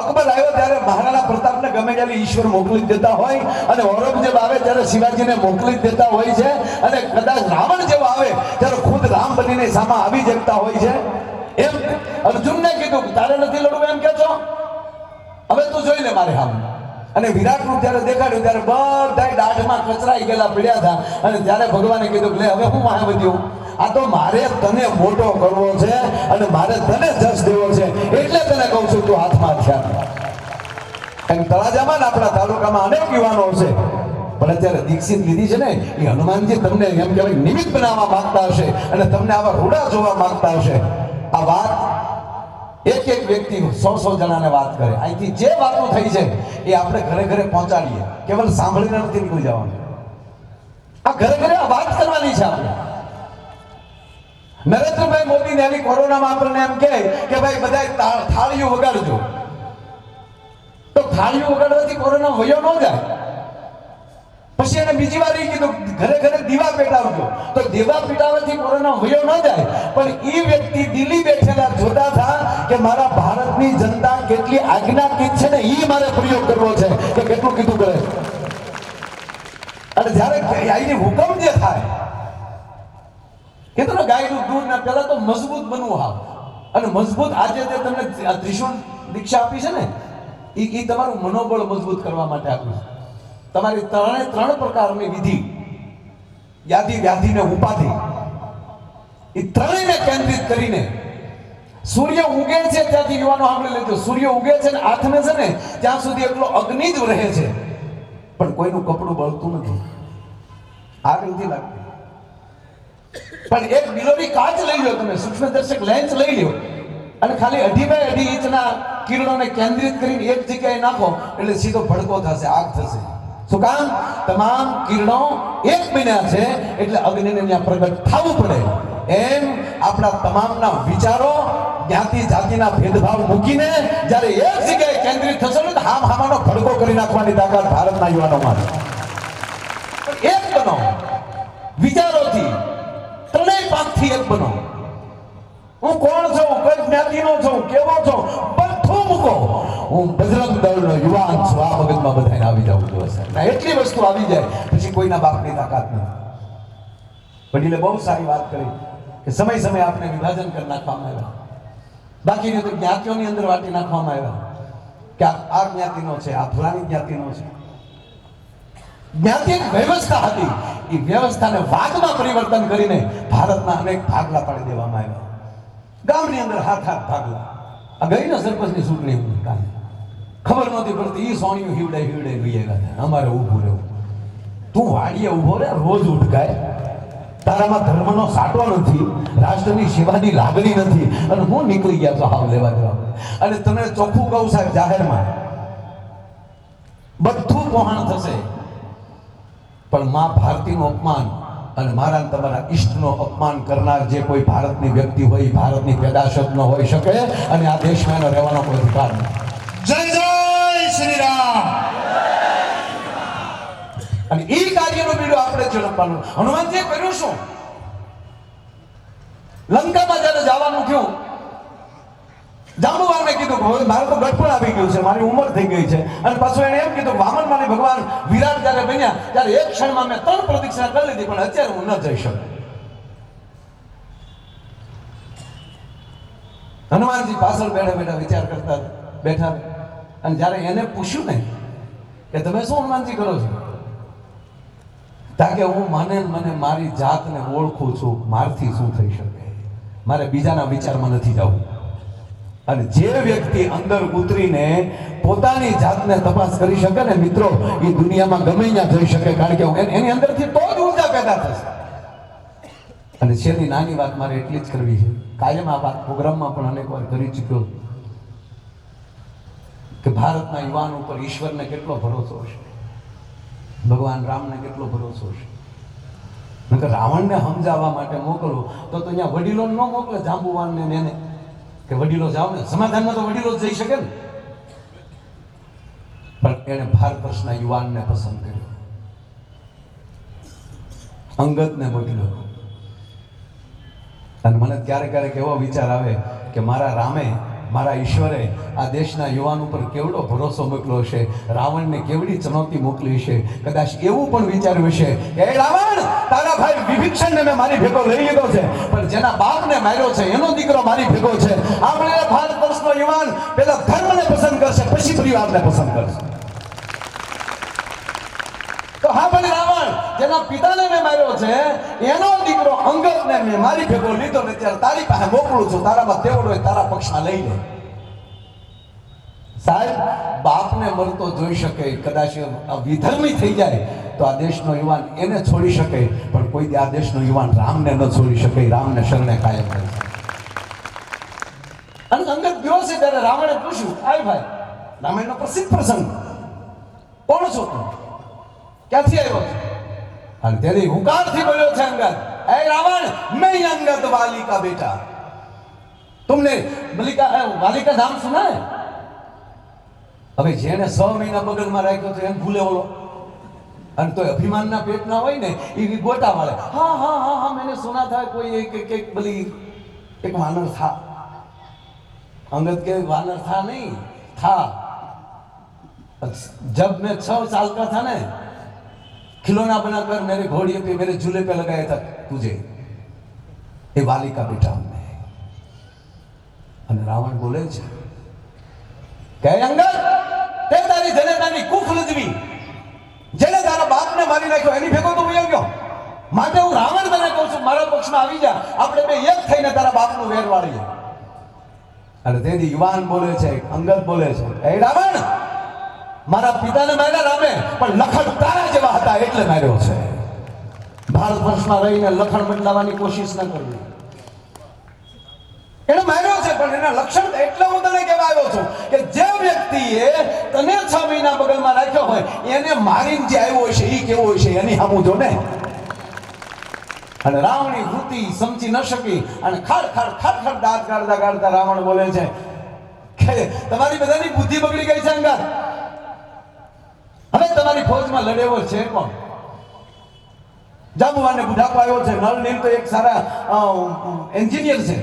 અકબર આવ્યો ત્યારે મહારાણા પ્રતાપને ગમે ત્યારે ઈશ્વર મોકલી દેતા હોય, અને ઔરંગઝેબ આવે ત્યારે શિવાજીને મોકલી દેતા હોય છે, અને કદાચ રાવણ જેવો આવે ત્યારે ખુદ રામ બનીને સામે આવી જતા હોય છે। એમ અર્જુનને કીધું તારે નથી લડવું એમ કે છો, હવે તું જોઈ લે મારે સામે। અને વિરાટનું ત્યારે દેખાડ્યું ત્યારે બધા દાઢમાં કચરાઈ ગયેલા પડ્યા હતા, અને ત્યારે ભગવાને કીધું લે હવે હું વાહ વધ્યું, આ તો મારે તને મોટો કરવો છે અને મારે તને જસ દેવો છે, એટલે તને કહું છું તું હાથમાં થયા। અને તળાજામાં ને આપણા તાલુકામાં અનેક યુવાનો છે, પણ અત્યારે દીક્ષિત લીધી છે ને એ હનુમાનજી તમને એમ કહેવાય નિમિત્ત બનાવવા માંગતા હશે અને તમને આવા રૂડા જોવા માંગતા હશે। આ વાત એક એક વ્યક્તિ 100 જણાને વાત કરે। અહીંથી જે વાતો થઈ છે એ આપણે ઘરે ઘરે પહોંચાડીએ, કેવલ સાંભળીને નથી નીકળી જવાનું। આ ઘરે ઘરે આ વાત કરવાની છે આપણે। નરેન્દ્રભાઈ મોદીને એની કોરોનામાં આપણને એમ કહે કે ભાઈ બધા થાળીઓ વગાડજો, તો થાળીઓ વગાડવાથી કોરોના વયો ન જાય। પછી એને બીજી વાર એ કીધું ઘરે ઘરે દીવા પેટાવજો. તો દીવા પેટાવવાથી કોરોના વયો ન જાય, પણ એ વ્યક્તિ દિલ્હી બેઠેલા જોતા હતા કે મારા ભારતની જનતા કેટલી આજ્ઞાકીત છે ને એ મારે પ્રયોગ કરવો છે કે કેટલું કીધું કરે. અને જ્યારે આઈની હુકમ જે થાય કીધું ને ગાયનું દૂધ ને પેલા તો મજબૂત બનવું. હા, અને મજબૂત આજે જે તમને ત્રિશુળ દીક્ષા આપી છે ને એ તમારું મનોબળ મજબૂત કરવા માટે આપ્યું છે. તમારી ત્રણ પ્રકારની વિધિ, યાદી, વ્યાધિ ને ઉપાધિ, એ ત્રણેયને કેન્દ્રિત કરીને સૂર્ય ઉગે છે ત્યાંથી યુવાનો સાંભળી લેજો. સૂર્ય ઉગે છે ને આથમે છે ને ત્યાં સુધી એટલો અગ્નિ જ રહે છે, પણ કોઈનું કપડું બળતું નથી, આગ નથી લાગતી. પણ એક બિલોરી કાચ લઈ લો તમે, સૂક્ષ્મદર્શક લેન્સ લઈ લો અને ખાલી 2.5 બાય 2.5 ઇંચના કિરણોને કેન્દ્રિત કરીને એક જગ્યાએ નાખો એટલે સીધો ભડકો થશે, આગ થશે. શું કામ? તમામ કિરણો એક બન્યા છે એટલે અગ્નિને ત્યાં પ્રગટ થવું પડે. એમ આપણા તમામના વિચારો જ્ઞાતિ જાતિના ભેદભાવ મૂકીને જ્યારે એક જગ્યાએ કેન્દ્રિત થશે ને તો હામાનો ભડકો કરી નાખવાની તાકાત ભારતના યુવાનોમાં છે. એક બનો, વિચારોથી, ત્રણેય પાંખથી એક બનો. હું કોણ છું, કઈ જ્ઞાતિનો છું, કેવો છું, બધું મૂકો. હું બજરંગ દળનો યુવાન છું, આ મગજમાં બધાને આવી જવું જોઈએ. એટલી વસ્તુ આવી જાય પછી કોઈના બાપની તાકાત નથી. વડીલે બહુ સારી વાત કરી કે સમય સમય આપણે વિભાજન કરી નાખવામાં આવ્યા, બાકીની તો જ્ઞાતિઓની અંદર વાટી નાખવામાં આવ્યા કે આ જ્ઞાતિનો છે, આ ફલાણી જ્ઞાતિનો છે. જ્ઞાતિ એક વ્યવસ્થા હતી, એ વ્યવસ્થાને વાદમાં પરિવર્તન કરીને ભારતના અનેક ભાગલા પાડી દેવામાં આવ્યા. ગામની અંદર હાથ ભાગલા. આ ગઈ ને સરપંચની ચૂંટણી કાલે ખબર નહોતી પડતી, ઈ સોણિયું હિવડે લઈ આવ્યા. અમારે ઊભું રહેવું, તું વાડીએ ઊભો રહે, રોજ ઉઠકાય, તારામાં ધર્મનો સાટો નથી, રાષ્ટ્રની સેવાની લાગણી નથી, અને હું નીકળી ગયા તો હાવ લેવા દેવા. અને તમે ચોખ્ખું કહું સાહેબ, જાહેરમાં બધું પહોંચ થશે, પણ માં ભારતીનું અપમાન અને મારા તમારા ઈષ્ટનો અપમાન કરનાર જે કોઈ ભારતની વ્યક્તિ હોય, ભારતની પેદાશ જ ન હોઈ શકે અને આ દેશમાં એનો રહેવાનો કોઈ અધિકાર નથી. જય જય શ્રી રામ. અને એ કાર્યનો બીડો આપણે ઝડપવાનું. હનુમાનજીએ કર્યું શું? લંકામાં જ્યારે જવાનું થયું, જાંબુવાનને કીધું કે મારે તો ગઠપણ આવી ગયું છે, મારી ઉંમર થઈ ગઈ છે. અને પાછું એને એમ કીધું, વામન માની ભગવાન વિરાટ જ્યારે બન્યા ત્યારે એક ક્ષણમાં મેં 3 પ્રદક્ષિણા કરી લીધી, પણ અત્યારે હું ન જઈ શકું. હનુમાનજી પાછળ બેઠા વિચાર કરતા બેઠા. અને જ્યારે એને પૂછ્યું ને કે તમે શું હનુમાનજી કરો છો, તાકે હું મને મારી જાતને ઓળખું છું, મારથી શું થઈ શકે, મારે બીજાના વિચારમાં નથી જવું. અને જે વ્યક્તિ અંદર ઉતરીને પોતાની જાતને તપાસ કરી શકે ને મિત્રો, એ દુનિયામાં ગમે ત્યાં જઈ શકે, કારણ કે એની અંદરથી તો જ ઉર્જા પેદા થશે. અને છેલ્લી નાની વાત મારે એટલી જ કરવી છે, કાયમ આ વાત પ્રોગ્રામમાં પણ અનેક વાર કરી ચૂક્યો કે ભારતના યુવાન ઉપર ઈશ્વરને કેટલો ભરોસો હશે, ભગવાન રામને કેટલો ભરોસો હશે. રાવણને સમજાવવા માટે મોકલો તો અહીંયા વડીલો ન મોકલે, જાંબુવાનને એને કે વડીલો જાઓ ને, સમાધાનમાં તો વડીલો જઈ શકે ને. પણ એને ભારત વર્ષના યુવાનને પસંદ કર્યો, અંગદને મોકલ્યો. અને મને ક્યારેક એવો વિચાર આવે કે મારા રામે, મારા ઈશ્વરે આ દેશના યુવાન ઉપર કેવડો ભરોસો મોકલ્યો હશે, રાવણને કેવડી ચુનૌતી મોકલી હશે. કદાચ એવું પણ વિચાર્યું હશે કે રાવણ, તારા ભાઈ વિભીષણને મેં મારી ભેગો લઈ લીધો છે, પણ જેના બાપને માર્યો છે એનો દીકરો મારી ભેગો છે. આપણે ભારત વર્ષનો યુવાન પેલા ધર્મને પસંદ કરશે, પછી પરિવારને પસંદ કરશે. તો હા ભાઈ, રાવણ જેના પિતાને મેં માર્યો છે એનો દીકરો અંગદને મેં મારી ભેગો લીધો ને ત્યારે તારી પાસે મોકલું છું, તારામાં તેવડો હોય તારા પક્ષમાં લઈ લે. સાહેબ, બાપને મળતો જોઈ શકે, કદાચ વિધર્મી થઈ જાય તો આ દેશનો યુવાન એને છોડી શકે, પણ કોઈ આ દેશનો યુવાન રામને ન છોડી શકે, રામને શરણે કાયમ કરે. અને અંગદ ગયો છે ત્યારે રાવણે પૂછ્યું, આય ભાઈ, રામાયણનો પ્રસિદ્ધ પ્રસંગ, કોણ છો તું, ક્યાંથી આવ્યો છે? અને તેની હુંકારથી બોલ્યો છે અંગદ, એ રાવણ, मैं अंगद वाली का बेटा, तुमने वाली का नाम सुना है? હવે જેને 6 મહિના બગલમાં રાખ્યો તો એમ ભૂલે ઓલો અને તો અભિમાનના પેટના હોય ને એ ગોટા વાળે હા હા હા હા मैंने सुना था कोई एक बली एक वानर था अंगद के वानर था नहीं था जब मैं 6 साल का था ना खिलौना बनाकर मेरे घोड़े पे मेरे झूले पे लगाया था तुझे ये वाली का बेटा हमने અને રાવણ બોલે છે કે અંગદ તે તારી જનતાની કુખ લજવી જેને તારા બાપને મારી નાખ્યો એની ભેગો તો વયો ગયો માટે હું રાવણ તને કહું છું મારા પક્ષમાં આવી જા આપણે બે એક થઈને તારા બાપનું વેર વાળીએ અને તેથી યુવાન બોલે છે અંગદ બોલે છે એ રાવણ મારા પિતાને માર્યા રામે પણ લખણ તારા જેવા હતા એટલે માર્યો છે ભારત વર્ષમાં રહીને લખણ બદલાવાની કોશિશ ન કરવી એને માર્યો છે પણ એના લક્ષણ એટલે હું તને કહેવા આવ્યો છું કે જે વ્યક્તિએ તને 6 મહિના બગલમાં રાખ્યો હોય એને મારીને જે આવ્યો હોય છે એ કેવો હોય છે એની સામું જો ને અને રાવણની વૃત્તિ સમજી ન શકી અને ખાડ દાંત કાઢતા રાવણ બોલે છે કે તમારી બધાની બુદ્ધિ બગડી ગઈ છે અંગદ હવે તમારી ફૌજમાં લડેવો છે કોણ જાંબુવાને બુઢાપો આવ્યો છે નળ નીલ તો એક સારા એન્જિનિયર છે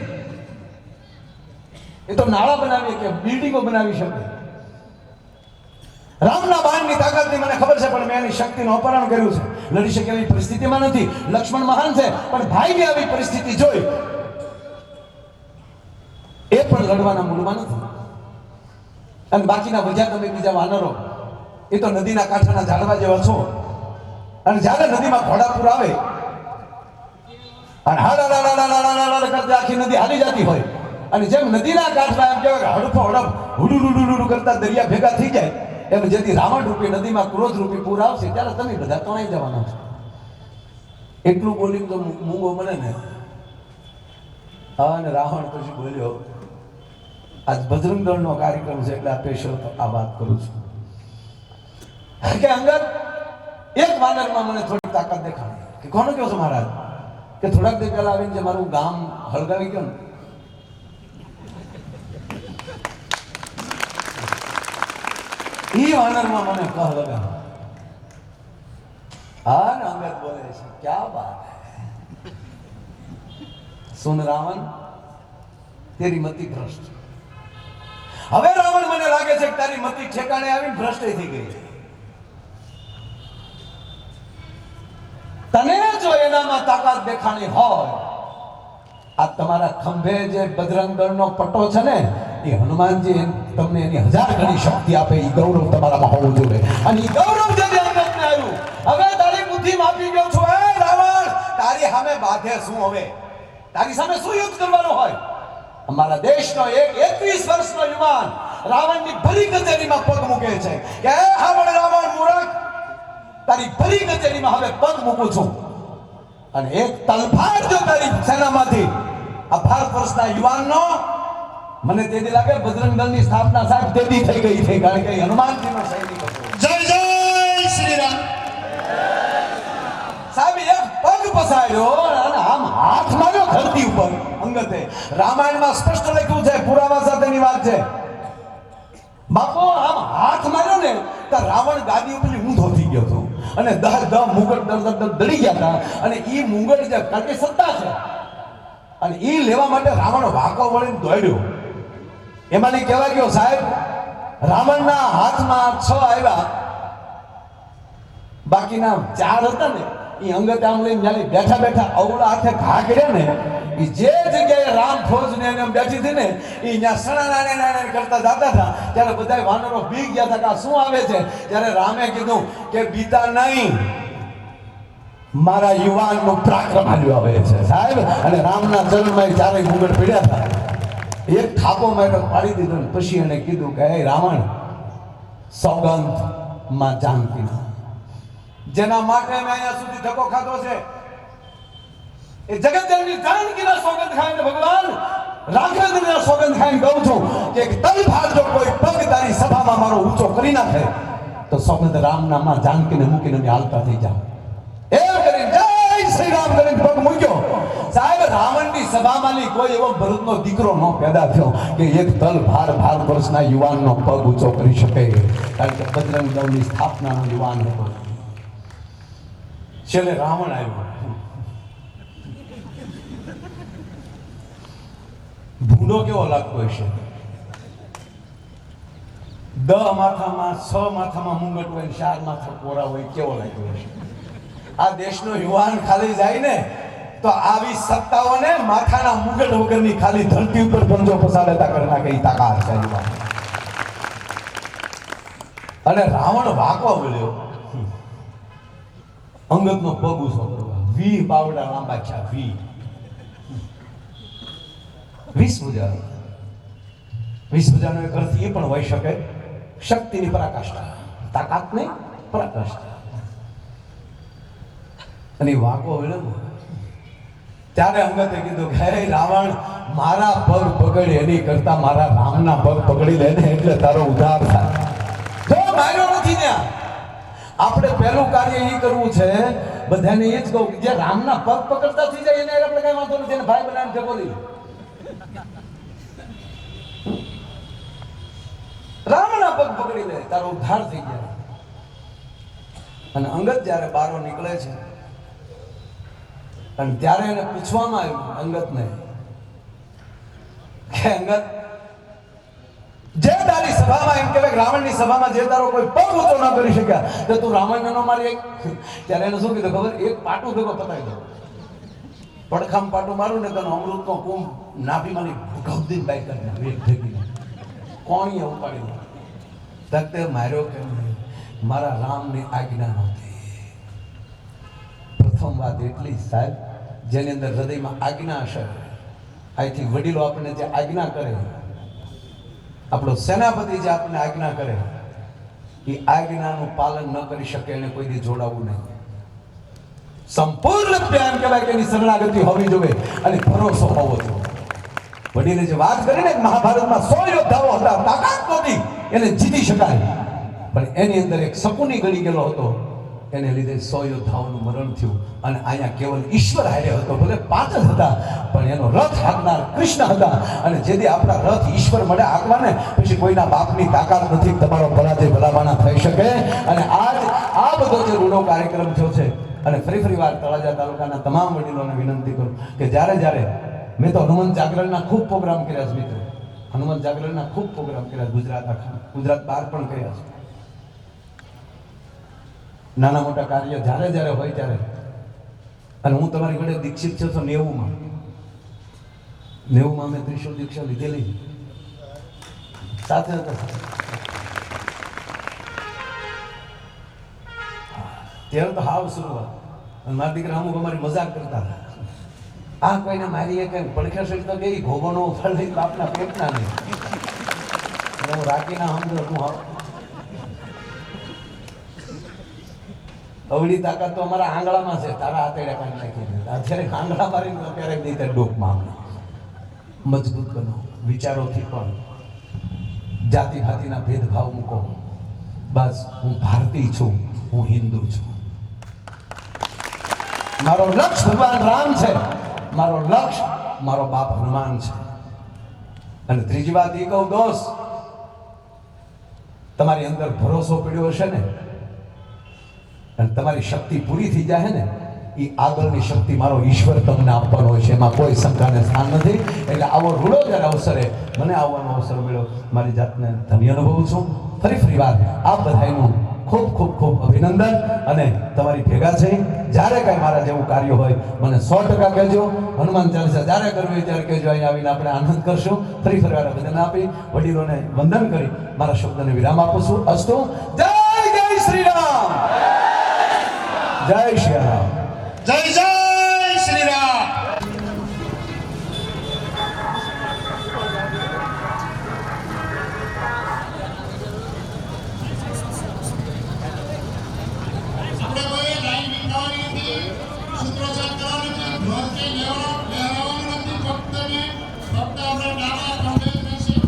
એ તો નાળા બનાવી કે બિલ્ડિંગો બનાવી શકે રામના બાણની તાકાતની મને ખબર છે પણ મેં એની શક્તિનું અપહરણ કર્યું છે લડી શકે એવી પરિસ્થિતિમાં નથી લક્ષ્મણ મહાન છે પણ ભાઈની આવી પરિસ્થિતિ જોઈ એ પણ લડવાના મૂડમાં નથી અને બાકીના બધા તમે બીજા વાનરો એ તો નદીના કાંઠાના ઝાડવા જેવા છો અને જ્યારે નદીમાં ઘોડાપુર આવે અને હાડા કરતા આખી નદી હાલી જતી હોય અને જેમ નદીના કાંઠમાં એમ કહેવાય હડફો હડફ હુડુડુડુડુ કરતા દરિયા ભેગા થઈ જાય એમ જેથી રાવણ રૂપી નદીમાં ક્રોધ રૂપી પૂર આવશે ત્યારે તમે બધા તણાઈ જવાના છો એટલું બોલી તો મૂંગો મને ને અને રાવણ પછી બોલ્યો આજ બજરંગ દળનો કાર્યક્રમ છે એટલે આ સ્પેશિયલ આ વાત કરું છું કે અંગદ એક વાનરમાં મને થોડી તાકાત દેખાડી કે કોનો કહો છો મહારાજ કે થોડાક દી પહેલા આવીને જે મારું ગામ હળગાવી ગયો ને એ વાનરમાં મને કહ લગા હા ને અંગદ બોલે છે ક્યા બાત હૈ સુન રાવણ તેરી મતિ ભ્રષ્ટ હવે રાવણ મને લાગે છે કે તારી મતિ ઠેકાણે આવીને ભ્રષ્ટ થઈ ગઈ છે તને જો એનામાં તાકાત દેખાણી હોય આ તમારા ખંભે જે બજરંગ દળનો પટ્ટો છે ને એ હનુમાનજી તમને એની 1000 ગણી શક્તિ આપે એ ગૌરવ તમારામાં હોવું જોઈએ અને એ ગૌરવ જે અંગતને આવ્યું હવે તારી બુદ્ધિ માપી ગયો છું એ રાવણ તારી સામે બાધે શું હવે તારી સામે શું યુદ્ધ કરવાનું હોય અમારા દેશનો એક 21 વર્ષનો યુવાન રાવણની ભરી કચેરીમાં પગ મૂકે છે કે હા પણ રાવણ મૂર્ખ તારી ભરી કચેરીમાં હવે પગ મૂકું છું અને એક તલફાર જો તારી સેનામાંથી આ ભારત વર્ષના યુવાનનો મને તેથી લાગે બજરંગ દળની સ્થાપના સાહેબ તેથી થઈ ગઈ છે કારણ કે હનુમાનજીનો સૈનિક હતો જય જય શ્રી રામ સાહેબ એક પગ પસાર્યો અને આમ હાથ માર્યો ધરતી ઉપર અંગતે રામાયણમાં સ્પષ્ટ લખ્યું છે પુરાવા સાથેની વાત છે બાપો આમ હાથ માર્યો ને તો રાવણ ગાદી ઉપર ઊંધો થઈ ગયો હતો અને 10 મુગટ દડી ગયા હતા અને ઈ મુગટ જે કારણ કે સત્તા છે અને ઈ લેવા માટે રાવણ વાંકો વળીને દોડ્યો એમાંની કહેવાય ગયો સાહેબ રાવણના હાથમાં 6 આવ્યા બાકીના 4 હતા ને એ અંગત આમ લઈને જાણે બેઠા અવળા હાથે ઘા કર્યા ને એ જે જગ્યાએ રામ ફોજ ને એને બેઠી હતી ને એ ત્યાં સણા કરતા જતા હતા ત્યારે બધા વાનરો ભીગ ગયા હતા કે શું આવે છે ત્યારે રામે કીધું કે બીતા નહીં મારા યુવાનનું પરાક્રમ હાલ્યું આવે છે સાહેબ અને રામના ચરણમાં ચારેય મુગટ પડ્યા હતા એક થાપો મેં પાડી દીધો ને પછી એને કીધું કે હે રાવણ સોગંદ માં જાનકીના જેના માટે મેં અહીંયા સુધી ધક્કો ખાધો છે એ જગતજનની જાનકીના સોગંદ ખાઈને ભગવાન રાઘવેન્દ્રના સોગંદ ખાઈને કહું છું કે તલભાર જો કોઈ પગ તારી સભામાં મારો ઊંચો કરી નાખે તો સોગંદ રામના માં જાનકીને મૂકીને મેં હાલતા થઈ જાઉં એમ કરીને જય શ્રી રામ કરીને પગ મૂક્યો સાહેબ રાવણની સભામાંની કોઈ એવો ભરતનો દીકરો ન પેદા થયો કે એક તલભાર ભારત વર્ષના યુવાનનો પગ ઊંચો કરી શકે કારણ કે બજરંગ દળની સ્થાપનાનો યુવાન હતો છેલ્લે રાવણ આવ્યો. ભૂંડો કેવો લાગતો હશે? 10 માથામાં 6 માથામાં મુંગટ હોય, 4 માથા કોરા હોય, કેવો લાગ્યો હશે? આ દેશનો યુવાન ખાલી જાય ને તો આવી સત્તાઓને માથાના મુગટ વગરની ખાલી ધરતી ઉપર પંજો પસાડતા કરી નાખે એ તાકાત છે યુવાન. અને રાવણ વાંકો વળ્યો અંગદનો પગ ઊંચો કરવા. 20 બાવડા લાંબા છે. 20 ભુજા. 20 ભુજાનો એક અર્થ એ પણ હોઈ શકે શક્તિની પરાકાષ્ઠા, તાકાત નહીં, પરાકાષ્ઠા. અને વાંકો વળ્યો ત્યારે અંગતે કીધું કે હે રાવણ, મારા પગ પકડી એની કરતા મારા રામના પગ પકડી લે ને એટલે તારો ઉદ્ધાર થાય. જો માર્યો નથી ત્યાં. આપણે પહેલું કાર્ય એ કરવું છે, બધાને એ જ કહું કે જે રામના પગ પકડતા થઈ જાય એને આપણે કઈ વાંધો નથી, એને ભાઈ બનાવીને જગો દઈ. રામના પગ પકડી લે તારો ઉદ્ધાર થઈ જાય. અને અંગત જ્યારે બારો નીકળે છે અને ત્યારે એને પૂછવામાં આવ્યું અંગતને કે અંગત, જે તારી સભામાં એમ કહેવાય રાવણની સભામાં જે તારો કોઈ પગ ઊંચો ન કરી શક્યા તો તું રાવણને ન મારી. ત્યારે એને શું કીધું ખબર? એક પાટું ભેગો પતાવી દો. પડખામ પાટું મારું ને તને અમૃતનો કુંભ નાભીમાંની ગૌદી બાઈ કરીને વેગ ભેગી કોણીએ ઉપાડી દો. તકતે માર્યો કેમ નહીં? મારા રામની આજ્ઞા નહોતી. પ્રથમ વાત એટલી સાહેબ, જેની અંદર હૃદયમાં આજ્ઞા હશે, અહીંથી વડીલો આપણને જે આજ્ઞા કરે, આપણો સેનાપતિ જે આપણને આજ્ઞા કરે, એ આજ્ઞાનું પાલન ન કરી શકે એને કોઈ દી જોડાવવું નહીં. સંપૂર્ણ એમ કહેવાય કે એની શરણાગતિ હોવી જોઈએ અને ભરોસો હોવો જોઈએ. વડીલે જે વાત કરી ને મહાભારતમાં 100 યોદ્ધાઓ હતા, તાકાત નહોતી એને જીતી શકાય, પણ એની અંદર એક શકુની ગળી ગયેલો હતો, એને લીધે 100 યોદ્ધાઓનું મરણ થયું. અને અહીંયા કેવલ ઈશ્વર હારે હતો, ભલે 5 જ હતા પણ એનો રથ હાંકનાર કૃષ્ણ હતા. અને જેથી આપણા રથ ઈશ્વર મળે હાંકવાને, પછી કોઈના બાપની તાકાત નથી તમારો પરાજય ભલાવાના થઈ શકે. અને આજ આ બધો જે રૂડો કાર્યક્રમ થયો છે, અને ફરી વાર તળાજા તાલુકાના તમામ વડીલોને વિનંતી કરું કે જ્યારે મેં તો હનુમાન જાગરણના ખૂબ પ્રોગ્રામ કર્યા છે મિત્રો, હનુમાન જાગરણના ખૂબ પ્રોગ્રામ કર્યા, ગુજરાત બહાર પણ કર્યા છે. નાના મોટા કાર્ય જ્યારે હોય ત્યારે, અને હું તમારી જોડે દીક્ષિત છું તો 90માં મેં ત્રિશુલ દીક્ષા લીધેલી સાથે હતા. ત્યારે તો હાવ શરૂઆત, અને મારા દીકરા અમુક અમારી મજાક કરતા હતા, આ કોઈને મારી કે પડખે સહિત તો ગઈ ભોગોનો ઉફાળ લઈ બાપના પેટના નહીં. હું રાખીના સમજો હું અવળી તાકાત તો અમારા આંગળામાં છે, તારા હાથેડા કાઢી નાખી દે. અત્યારે આંગળા મારી ત્યારે નહીં ત્યારે ડોકમાં મજબૂત બનો વિચારોથી, પણ જાતિ ભાતિના ભેદભાવ મૂકો. બસ હું ભારતીય છું, હું હિન્દુ છું. મારો લક્ષ્ય ભગવાન રામ છે, મારો લક્ષ્ય મારો બાપ હનુમાન છે. અને ત્રીજી વાત એ કહું દોસ્ત, તમારી અંદર ભરોસો પડ્યો હશે ને અને તમારી શક્તિ પૂરી થઈ જાય ને, એ આગળની શક્તિ મારો ઈશ્વર તમને આપવાનો હોય છે, એમાં કોઈ શંકાને સ્થાન નથી. એટલે આવો રૂડો જ્યારે અવસરે મને આવવાનો અવસર મળ્યો, મારી જાતને ધન્ય અનુભવું છું. ફરી વાર આપ બધાનું ખૂબ અભિનંદન. અને તમારી ભેગા છે, જ્યારે કાંઈ મારા જેવું કાર્ય હોય મને 100% કહેજો. હનુમાન ચાલીસા જ્યારે કરવી હોય ત્યારે કહેજો, અહીં આવીને આપણે આનંદ કરશું. ફરી વાર ભજન આપી વડીલોને વંદન કરી મારા શબ્દને વિરામ આપું છું. અસ્તુ. જય શ્રી રામ, જય શ્રી રામ, જય શ્રી રામ. આપણે કોઈ લાઈન બિંદાવવાની નથી, સૂત્રોચ્ચાર કરવાનો નથી, ધ્વજને લહેરાવવાનો નથી, ફક્ત આપણે ડાબા ખંભે બેસી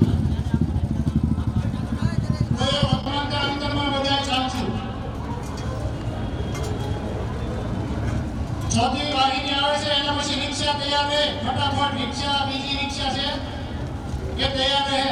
કોઈ વખતના અંતરમાં બધા ચાલશું. ચોથી વાહિની આવે છે એના પછી રિક્ષા તૈયાર રહે, ફટાફટ રિક્ષા બીજી રિક્ષા છે એ તૈયાર રહે.